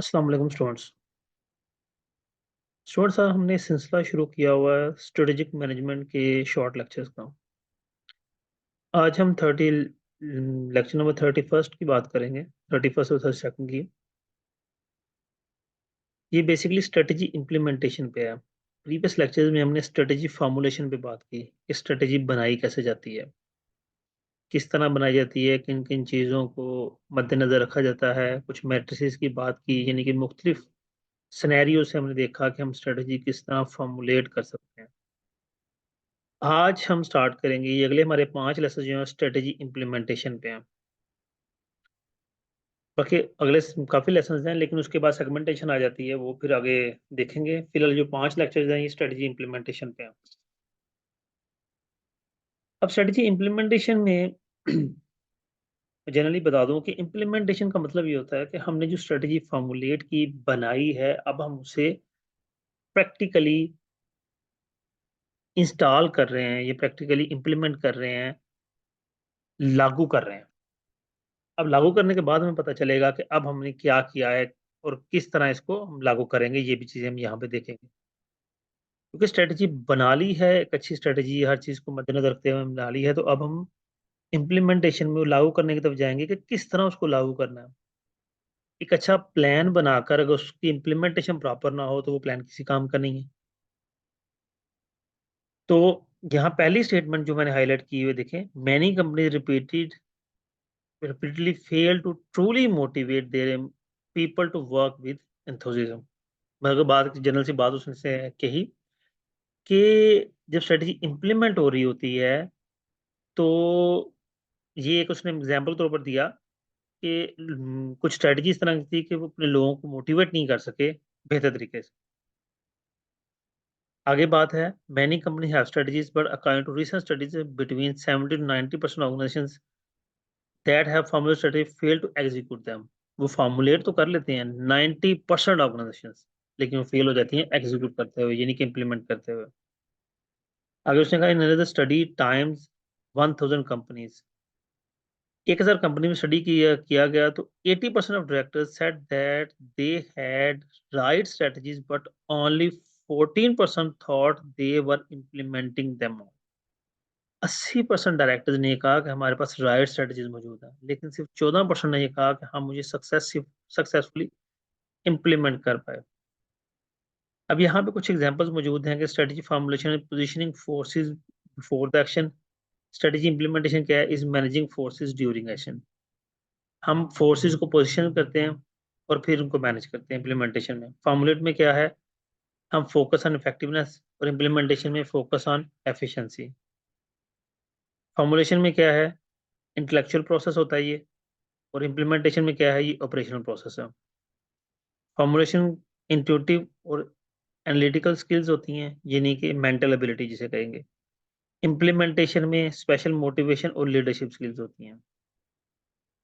अस्सलाम वालेकुम स्टूडेंट्स। हमने सिलसिला शुरू किया हुआ है स्ट्रेटेजिक मैनेजमेंट के शॉर्ट लेक्चर्स का। आज हम लेक्चर नंबर 31 की बात करेंगे, 31 और 32 की। ये बेसिकली स्ट्रेटेजी इम्प्लीमेंटेशन पे है। प्रीवियस लेक्चर्स में हमने स्ट्रेटेजी फार्मूलेशन पे बात की कि स्ट्रेटेजी बनाई कैसे जाती है, किस तरह बनाई जाती है, किन किन चीज़ों को मद्देनजर रखा जाता है। कुछ मैट्रिसेस की बात की, यानी कि मुख्तलिफ सिनेरियो से हमने देखा कि हम स्ट्रेटेजी किस तरह फॉर्मुलेट कर सकते हैं। आज हम स्टार्ट करेंगे, ये अगले हमारे 5 लेसन जो हैं स्ट्रेटेजी इम्प्लीमेंटेशन पे हैं। बाकी अगले काफ़ी लेसन हैं, लेकिन उसके बाद सेगमेंटेशन आ जाती है, वो फिर आगे देखेंगे। फिलहाल जो 5 लेक्चर्स हैं ये स्ट्रेटेजी इम्प्लीमेंटेशन पे हैं। अब स्ट्रेटेजी इम्प्लीमेंटेशन में जनरली बता दूं कि इम्प्लीमेंटेशन का मतलब ये होता है कि हमने जो स्ट्रेटेजी फॉर्मुलेट की, बनाई है, अब हम उसे प्रैक्टिकली इंस्टॉल कर रहे हैं, ये प्रैक्टिकली इम्प्लीमेंट कर रहे हैं, लागू कर रहे हैं। अब लागू करने के बाद हमें पता चलेगा कि अब हमने क्या किया है और किस तरह इसको हम लागू करेंगे, ये भी चीज़ें हम यहाँ पे देखेंगे। क्योंकि स्ट्रैटेजी बना ली है, एक अच्छी स्ट्रैटेजी हर चीज़ को मद्देनज़र रखते हुए हमने बना ली है, तो अब हम इम्प्लीमेंटेशन में लागू करने की तरफ जाएँगे कि किस तरह उसको लागू करना है। एक अच्छा प्लान बनाकर अगर उसकी इम्प्लीमेंटेशन प्रॉपर ना हो, तो वो प्लान किसी काम का नहीं है। तो यहाँ पहली स्टेटमेंट जो मैंने हाइलाइट की हुई देखें, many companies repeatedly fail to truly motivate their people to work with enthusiasm। मैं अगर बात जनरल सी बात उसने से कही कि जब स्ट्रेटजी इंप्लीमेंट हो रही होती है, तो ये एक उसने एग्जांपल के तौर पर दिया कि कुछ स्ट्रेटजी इस तरह की थी कि वो अपने लोगों को मोटिवेट नहीं कर सके बेहतर तरीके से। आगे बात है, many company have strategies but according to recent studies between 70 to 90% organisations that have formulated strategy fail to execute them. वो फॉर्मुलेट तो कर लेते हैं 90% ऑर्गेनाइजेशंस, लेकिन वो फेल हो जाती हैं एग्जीक्यूट करते हुए, यानी कि इम्प्लीमेंट करते हुए। आगे उसने कहा, in another study times 1000 companies, 1000 company में स्टडी किया गया, तो 80% of directors said that they had right strategies but only 14% thought they were implementing them. 80% directors ने ये कहा कि हमारे पास राइट स्ट्रेटजीज मौजूद है, लेकिन सिर्फ 14% ने ये कहा कि हम मुझे सक्सेसफुली इम्प्लीमेंट कर पाए। अब यहाँ पे कुछ एग्जांपल्स मौजूद हैं कि strategy formulation and positioning forces before the action. Strategy implementation क्या है? Is managing forces during action. हम फोर्सेस को पोजीशन करते हैं और फिर उनको मैनेज करते हैं इम्प्लीमेंटेशन में। फॉर्मुलेट में क्या है? हम फोकस ऑन इफेक्टिवनेस, और इम्प्लीमेंटेशन में फोकस ऑन एफिशिएंसी। फॉर्मुलेशन में क्या है? इंटेलेक्चुअल प्रोसेस होता है ये, और इम्प्लीमेंटेशन में क्या है? ये ऑपरेशनल प्रोसेस है। फॉर्मुलेशन इंट्यूटिव और एनालिटिकल स्किल्स होती हैं, यानी कि मेंटल एबिलिटी जिसे कहेंगे। इम्प्लीमेंटेशन में स्पेशल मोटिवेशन और लीडरशिप स्किल्स होती हैं।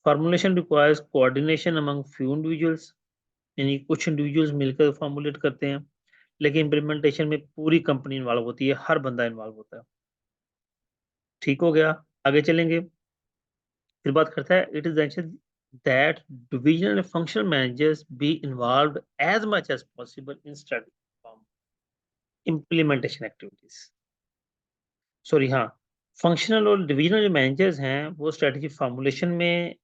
Formulation requires coordination among few individuals, यानी कुछ इंडिविजुअल्स मिलकर फॉर्मुलेट करते हैं, लेकिन इम्प्लीमेंटेशन में पूरी कंपनी इन्वॉल्व होती है, हर बंदा इन्वॉल्व होता है। ठीक हो गया, आगे चलेंगे। फिर बात करता है, it is that divisional and functional managers be involved as much as possible in strategy implementation activities। Sorry, हाँ, फंक्शनल और डिविजनल जो मैनेजर्स हैं वो स्ट्रेटजी फॉर्मुलेशन में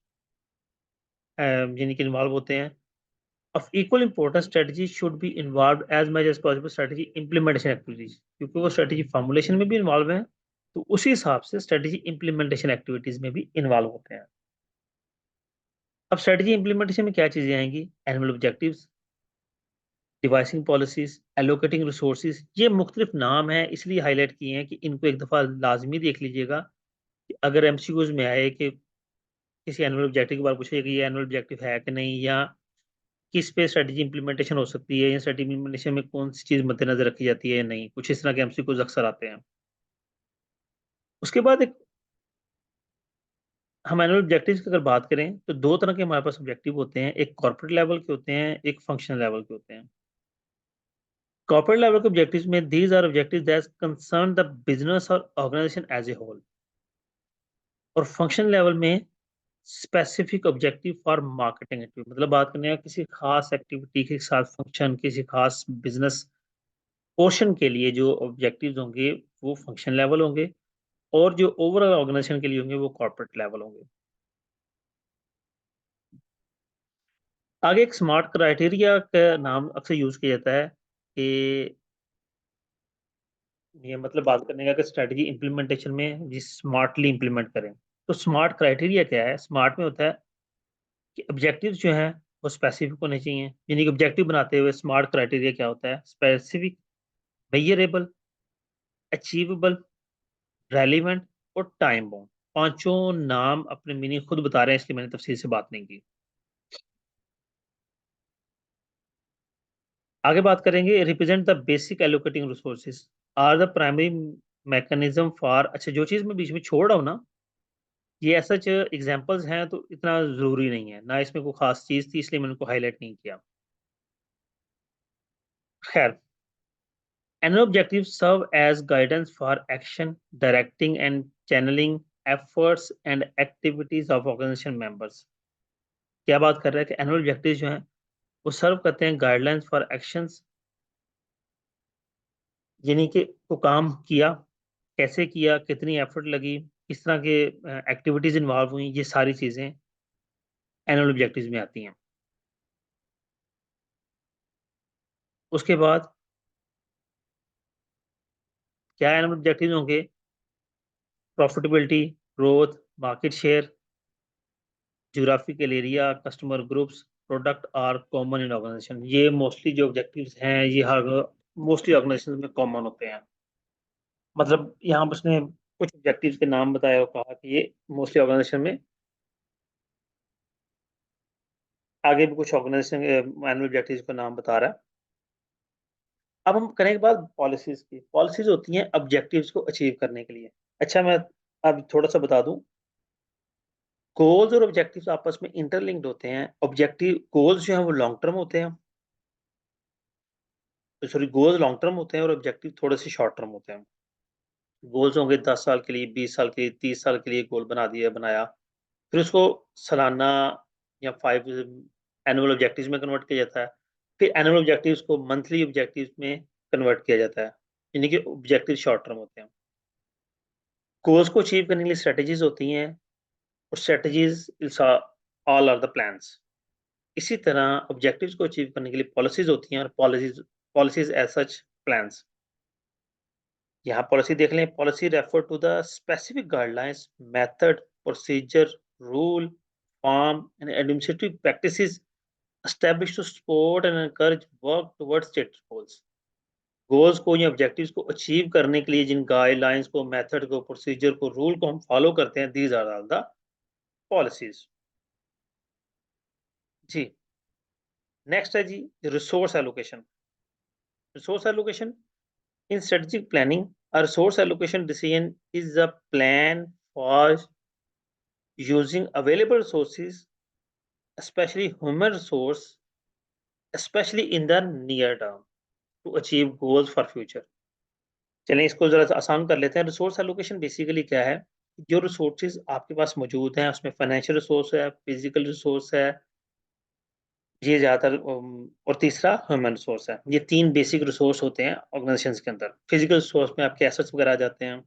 यानी कि इन्वॉल्व होते हैं। Of equal importance, strategy should be involve as much as possible strategy implementation activities, क्योंकि वो स्ट्रेटजी फॉर्मुलेशन में भी इन्वॉल्व हैं, तो उसी हिसाब से स्ट्रेटजी इंप्लीमेंटेशन एक्टिविटीज में भी इन्वॉल्व होते हैं। अब स्ट्रेटजी इंप्लीमेंटेशन में क्या चीजें आएंगी? Annual objectives, devising policies, allocating resources. ये मुख्तलिफ नाम है, इसलिए हाईलाइट किए हैं कि इनको एक दफा लाजमी देख लीजिएगा कि अगर एमसीक्यूज में आए कि किसी एनुअल ऑब्जेक्टिव के बारे में पूछे कि ये एनुअल ऑब्जेक्टिव है कि नहीं, या किस पे स्ट्रेटजी इंप्लीमेंटेशन हो सकती है, या स्ट्रेटजी इंप्लीमेंटेशन में कौन सी चीज मद्देनजर रखी जाती है या नहीं, कुछ इस तरह के एमसीक्यूज अक्सर आते हैं। उसके बाद एक, हम एनुअल ऑब्जेक्टिव्स की अगर बात करें तो दो तरह के हमारे पास ऑब्जेक्टिव होते हैं, एक कॉर्पोरेट लेवल के होते हैं, एक फंक्शनल लेवल के होते हैं। कॉर्पोरेट लेवल के ऑब्जेक्टिव्स में these are objectives that concern the business और ऑर्गेनाइजेशन एज ए होल। और फंक्शन लेवल में specific objective for marketing activity, मतलब बात करने का किसी खास एक्टिविटी के साथ, फंक्शन, किसी खास बिजनेस पोर्शन के लिए जो ऑब्जेक्टिव्स होंगे वो फंक्शन लेवल होंगे, और जो ओवरऑल ऑर्गेनाइजेशन के लिए होंगे वो कॉर्पोरेट लेवल होंगे। आगे एक स्मार्ट क्राइटेरिया का नाम अक्सर यूज किया जाता है कि ये मतलब बात करने का कि स्ट्रेटजी इंप्लीमेंटेशन में जी स्मार्टली इंप्लीमेंट करें। तो स्मार्ट क्राइटेरिया क्या है? स्मार्ट में होता है कि ऑब्जेक्टिव्स जो हैं वो स्पेसिफिक होने चाहिए, यानी कि ऑब्जेक्टिव बनाते हुए स्मार्ट क्राइटेरिया क्या होता है? स्पेसिफिक, मेजरेबल, अचीवेबल, रेलिवेंट और टाइम बाउंड। पांचों नाम अपने मीनिंग खुद बता रहे हैं, इसलिए मैंने तफसील से बात नहीं की। आगे बात करेंगे, represent the basic allocating resources are the primary mechanism for. अच्छा, जो चीज मैं बीच में छोड़ रहा हूँ ना, ये ऐसा एग्जांपल्स हैं तो इतना जरूरी नहीं है ना, इसमें कोई खास चीज थी इसलिए मैंने उनको हाईलाइट नहीं किया। खैर, annual objectives serve as guidance for action, directing and channeling efforts and activities of organization members। क्या बात कर रहे हैं कि एनुअल ऑब्जेक्टिव्स जो हैं वो सर्व करते हैं गाइडलाइंस फॉर एक्शंस, यानी कि को काम किया, कैसे किया, कितनी एफर्ट लगी, किस तरह के एक्टिविटीज इन्वॉल्व हुई, ये सारी चीजें एनुअल ऑब्जेक्टिव्स में आती हैं। उसके बाद क्या एनुअल ऑब्जेक्टिव्स होंगे? Profitability, growth, market share, geographical area, customer groups, product are common in organisation. ये मोस्टली जो ऑब्जेक्टिव्स हैं ये हर मोस्टली ऑर्गेनाइजेशन में कॉमन होते हैं। मतलब यहाँ पर उसने कुछ ऑब्जेक्टिव्स के नाम बताया और कहा कि ये मोस्टली ऑर्गेनाइजेशन में, आगे भी कुछ ऑर्गेनाइजेशन एनुअल ऑब्जेक्टिव्स का नाम बता रहा है। अब हम करेंगे बात पॉलिसीज की। पॉलिसीज होती हैं ऑब्जेक्टिव्स को अचीव करने के लिए। अच्छा, मैं अब थोड़ा सा बता दूं, गोल्स और ऑब्जेक्टिव्स आपस में इंटरलिंक्ड होते हैं। ऑब्जेक्टिव गोल्स जो हैं वो लॉन्ग टर्म होते हैं, सॉरी, गोल्स लॉन्ग टर्म होते हैं और ऑब्जेक्टिव थोड़े से शॉर्ट टर्म होते हैं। गोल्स होंगे 10 साल के लिए, 20 साल के लिए, 30 साल के लिए गोल बना दिया, बनाया, फिर उसको सालाना या 5 एनुअल ऑब्जेक्टिव्स में कन्वर्ट किया जाता है। फिर एनुअल ऑब्जेक्टिव्स को मंथली ऑब्जेक्टिव्स में कन्वर्ट किया जाता है, यानी कि ऑब्जेक्टिव शॉर्ट टर्म होते हैं। गोल्स को अचीव करने के लिए स्ट्रेटजीज होती हैं, और strategies all are the plans. इसी तरह ऑब्जेक्टिव्स को अचीव करने के लिए पॉलिसीज होती हैं, और policies policies as such plans. यहाँ पॉलिसी देख लें, policy refer to the specific guidelines, method, procedure, rule, form and administrative practices established to support and encourage work towards stated goals। Goals को या ऑब्जेक्टिव्स को achieve करने के लिए जिन गाइडलाइंस को, मेथड को, प्रोसीजर को, रूल को हम फॉलो करते हैं, these are all the policies. जी, नेक्स्ट है जी resource allocation. Resource allocation in strategic planning, a resource allocation decision is a plan for using available resources, especially human resource, especially in the near term, to achieve goals for future। चलें इसको जरा सा आसान कर लेते हैं। Resource allocation basically क्या है? जो रिसोर्सेज आपके पास मौजूद हैं उसमें फाइनेंशियल रिसोर्स है, फिजिकल रिसोर्स है, ये ज्यादातर और तीसरा ह्यूमन रिसोर्स है। ये तीन बेसिक रिसोर्स होते हैं ऑर्गेनाइजेशंस के अंदर। फिजिकल रिसोर्स में आपके एसेट्स वगैरह आ जाते हैं।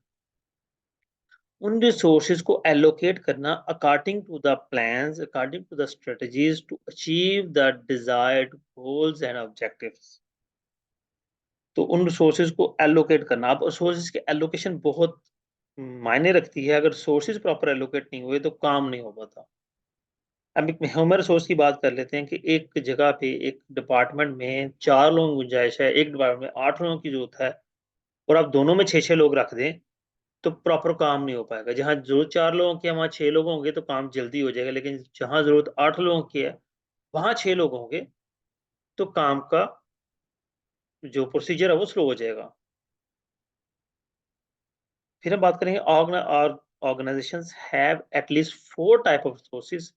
उन रिसोर्सेज को एलोकेट करना according to the plans, according to the strategies to achieve the desired goals and objectives. तो उन रिसोर्सेज को एलोकेट करना, अब रिसोर्सेज की एलोकेशन बहुत मायने रखती है। अगर रिसोर्सेज प्रॉपर एलोकेट नहीं हुए तो काम नहीं हो पाता। अब एक ह्यूमन रिसोर्स की बात कर लेते हैं कि एक जगह पे, एक डिपार्टमेंट में 4 लोगों की गुंजाइश है, एक डिपार्टमेंट में 8 लोगों की जरूरत है, और आप दोनों में 6-6 लोग रख दें तो प्रॉपर काम नहीं हो पाएगा। जहाँ जरूरत 4 लोगों की है वहाँ 6 लोग होंगे तो काम जल्दी हो जाएगा, लेकिन जहाँ जरूरत 8 लोगों की है वहाँ 6 लोग होंगे तो काम का जो प्रोसीजर है वो स्लो हो जाएगा। फिर हम बात करेंगे, organisations have at least 4 type of resources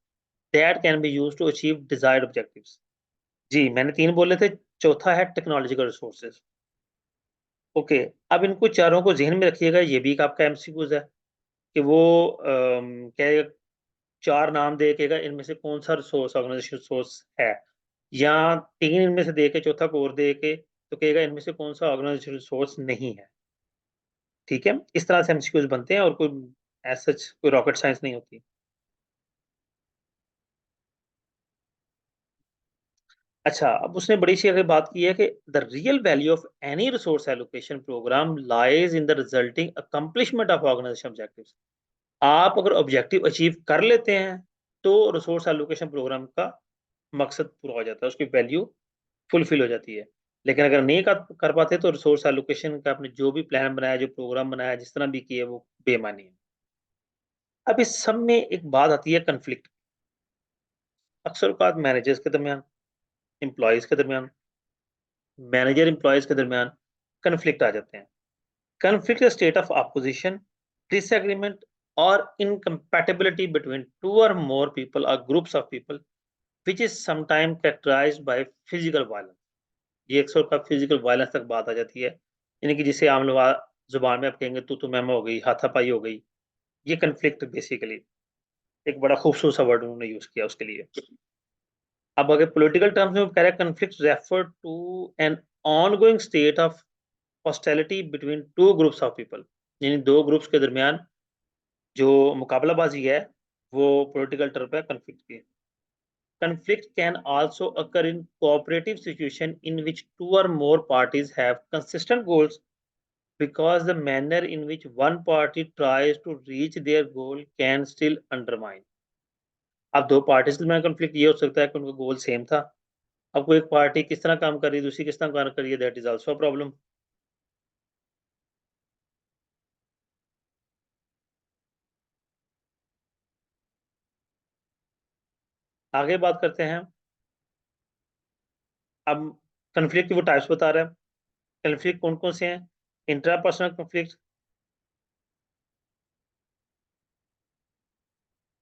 that can be used to achieve desired objectives. जी, मैंने 3 बोले थे, चौथा है टेक्नोलॉजिकल रिसोर्सेज। ओके, अब इनको चारों को ज़हन में रखिएगा, ये भी एक आपका एमसीक्यूज़ है कि वो क्या है, 4 नाम दे के इनमें से कौन-सा रिसोर्स ऑर्गेनाइजेशन रिसोर्स है, या 3 इनमें से दे के चौथा कोर दे के तो कहेगा इनमें से कौन-सा ऑर्गेनाइजेशन रिसोर्स नहीं है। ठीक है? इस तरह से एमसीक्यूज़ बनते हैं और कोई एज़ सच कोई रॉकेट साइंस नहीं होती। अच्छा, अब उसने बड़ी सी आगे बात की है कि the real value of any resource allocation program lies in the resulting accomplishment of organization objectives. आप अगर ऑब्जेक्टिव अचीव कर लेते हैं, तो रिसोर्स एलोकेशन प्रोग्राम का मकसद पूरा हो जाता है, उसकी वैल्यू फुलफिल हो जाती है। लेकिन अगर नहीं कर पाते तो रिसोर्स एलोकेशन का आपने जो भी प्लान बनाया, जो प्रोग्राम बनाया, जिस तरह भी किए वो बेमानी है। अब इस सब में एक बात आती है कॉन्फ्लिक्ट। अक्सर औकात मैनेजर्स के दरमियान, एम्प्लॉइज़ के दरमियान, मैनेजर एम्प्लॉइज़ के दरमियान कॉन्फ्लिक्ट आ जाते हैं। Conflict is state of opposition, disagreement और इनकम्पैटिबिलिटी बिटवीन टू और मोर पीपल और groups of people which is sometime characterized by physical violence. ये अक्सर का फिजिकल वायलेंस तक बात आ जाती है। यानी कि जिसे आम लोग जुबान में आप कहेंगे तू तो मैम हो गई, हाथापाई हो गई। ये कॉन्फ्लिक्ट बेसिकली एक बड़ा खूबसूरत सा वर्ड उन्होंने यूज किया उसके लिए। अब अगर पॉलिटिकल टर्म्स में वो कह रहा है conflict refer to an ongoing state of hostility between two groups of people. यानी दो ग्रुप्स के दरमियान जो मुकाबलाबाजी है वो पॉलिटिकल टर्म पे कॉन्फ्लिक्ट की है। Conflict can also occur in cooperative situation in which two or more parties have consistent goals because the manner in which one party tries to reach their goal can still undermine. अब दो parties के दरमियान conflict ये हो सकता है कि उनका गोल सेम था। अब कोई एक पार्टी किस तरह काम कर रही है, दूसरी किस तरह काम कर रही है, that is also a problem. आगे बात करते हैं। अब कॉन्फ्लिक्ट की वो टाइप्स बता रहा है। कॉन्फ्लिक्ट कौन-कौन से हैं? Intrapersonal conflict,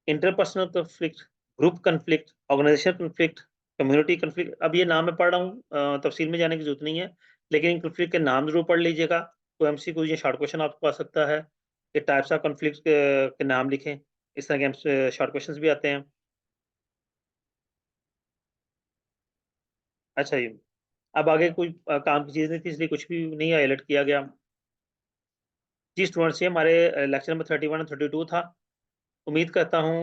interpersonal conflict, group conflict, organization conflict, community conflict. अब ये नाम मैं पढ़ रहा हूँ, तफसील में जाने की ज़रूरत नहीं है, लेकिन इन कॉन्फ्लिक्ट के नाम ज़रूर पढ़ लीजिएगा। तो एमसीक्यू ये शॉर्ट क्वेश्चन आपको आ सकता है कि टाइप्स ऑफ कॉन्फ्लिक्ट के नाम लिखें। इस तरह के शॉर्ट क्वेश्चंस भी आते हैं। अच्छा जी, अब आगे कोई काम की चीज़ नहीं थी इसलिए कुछ भी नहीं हाइलाइट किया गया। जी स्टूडेंट्स, ये हमारे लेक्चर नंबर 31 और 32 था। उम्मीद करता हूँ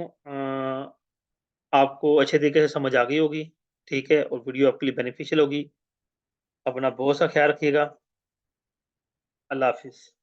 आपको अच्छे तरीके से समझ आ गई होगी, ठीक है? और वीडियो आपके लिए बेनिफिशियल होगी। अपना बहुत सा ख्याल रखिएगा। अल्लाह हाफ़िज़।